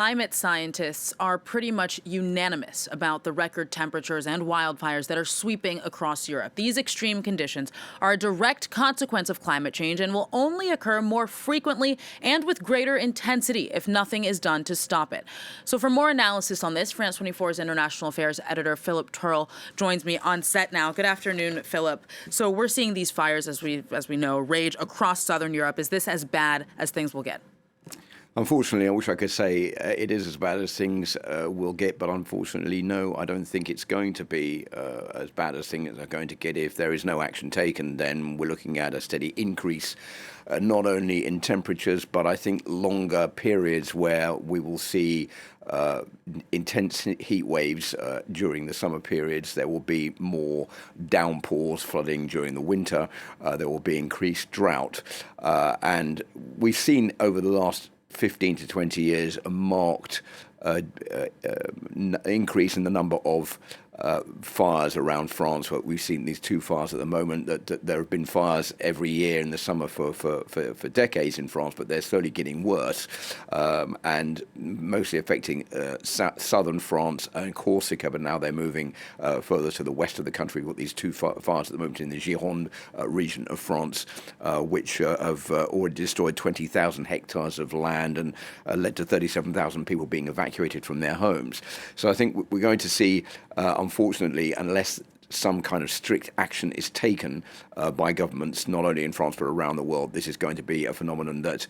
Climate scientists are pretty much unanimous about the record temperatures and wildfires that are sweeping across Europe. These extreme conditions are a direct consequence of climate change and will only occur more frequently and with greater intensity if nothing is done to stop it. So for more analysis on this, France 24's international affairs editor Philip Turle joins me on set now. Good afternoon, Philip. So we're seeing these fires, as we know, rage across southern Europe. Is this as bad as things will get? Unfortunately, I wish I could say it is as bad as things will get, but unfortunately, no, I don't think it's going to be as bad as things are going to get. If there is no action taken, then we're looking at a steady increase, not only in temperatures, but I think longer periods where we will see intense heat waves during the summer periods. There will be more downpours, flooding during the winter. There will be increased drought. And we've seen over the last 15 to 20 years a marked increase in the number of fires around France. We've seen these two fires at the moment. That there have been fires every year in the summer for decades in France, but they're slowly getting worse and mostly affecting southern France and Corsica. But now they're moving further to the west of the country. We've got these two fires at the moment in the Gironde region of France, which have already destroyed 20,000 hectares of land and led to 37,000 people being evacuated from their homes. So I think we're going to see, unfortunately, unless some kind of strict action is taken by governments, not only in France but around the world, this is going to be a phenomenon that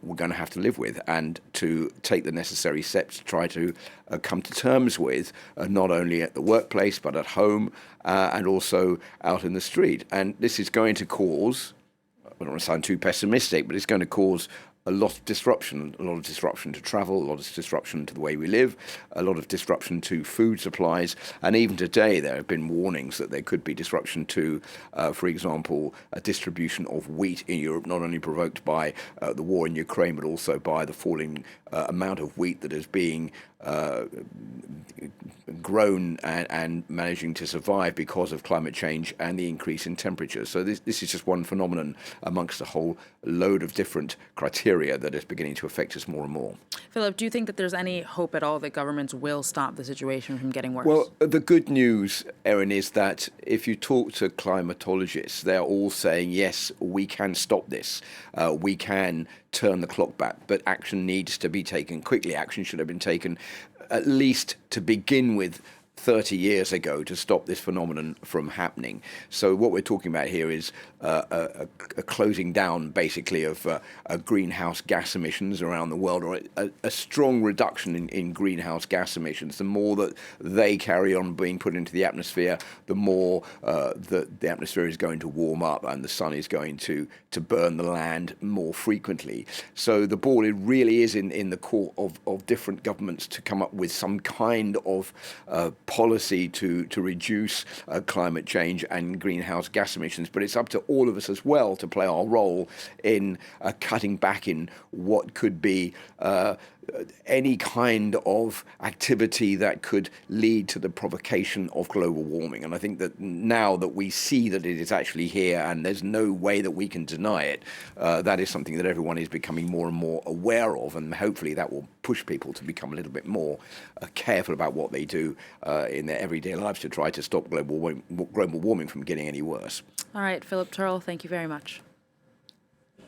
we're going to have to live with, and to take the necessary steps to try to come to terms with, not only at the workplace but at home and also out in the street. And this is going to cause, I don't want to sound too pessimistic, but it's going to cause a lot of disruption to travel, a lot of disruption to the way we live, a lot of disruption to food supplies. And even today, there have been warnings that there could be disruption to, for example, a distribution of wheat in Europe, not only provoked by the war in Ukraine, but also by the falling amount of wheat that is being grown and managing to survive because of climate change and the increase in temperatures. So this is just one phenomenon amongst a whole load of different criteria that is beginning to affect us more and more. Philip, do you think that there's any hope at all that governments will stop the situation from getting worse? Well, the good news, Erin, is that if you talk to climatologists, they're all saying, yes, we can stop this. We can turn the clock back, but action needs to be taken quickly. Action should have been taken at least to begin with 30 years ago to stop this phenomenon from happening. So what we're talking about here is a closing down, basically, of greenhouse gas emissions around the world, or a strong reduction in greenhouse gas emissions. The more that they carry on being put into the atmosphere, the more the atmosphere is going to warm up and the sun is going to burn the land more frequently. So the ball, it really is in the court of different governments to come up with some kind of policy to reduce climate change and greenhouse gas emissions. But it's up to all of us as well to play our role in cutting back in what could be any kind of activity that could lead to the provocation of global warming. And I think that now that we see that it is actually here and there's no way that we can deny it, that is something that everyone is becoming more and more aware of, and hopefully that will push people to become a little bit more careful about what they do in their everyday lives to try to stop global warming from getting any worse. All right, Philip Turle, thank you very much.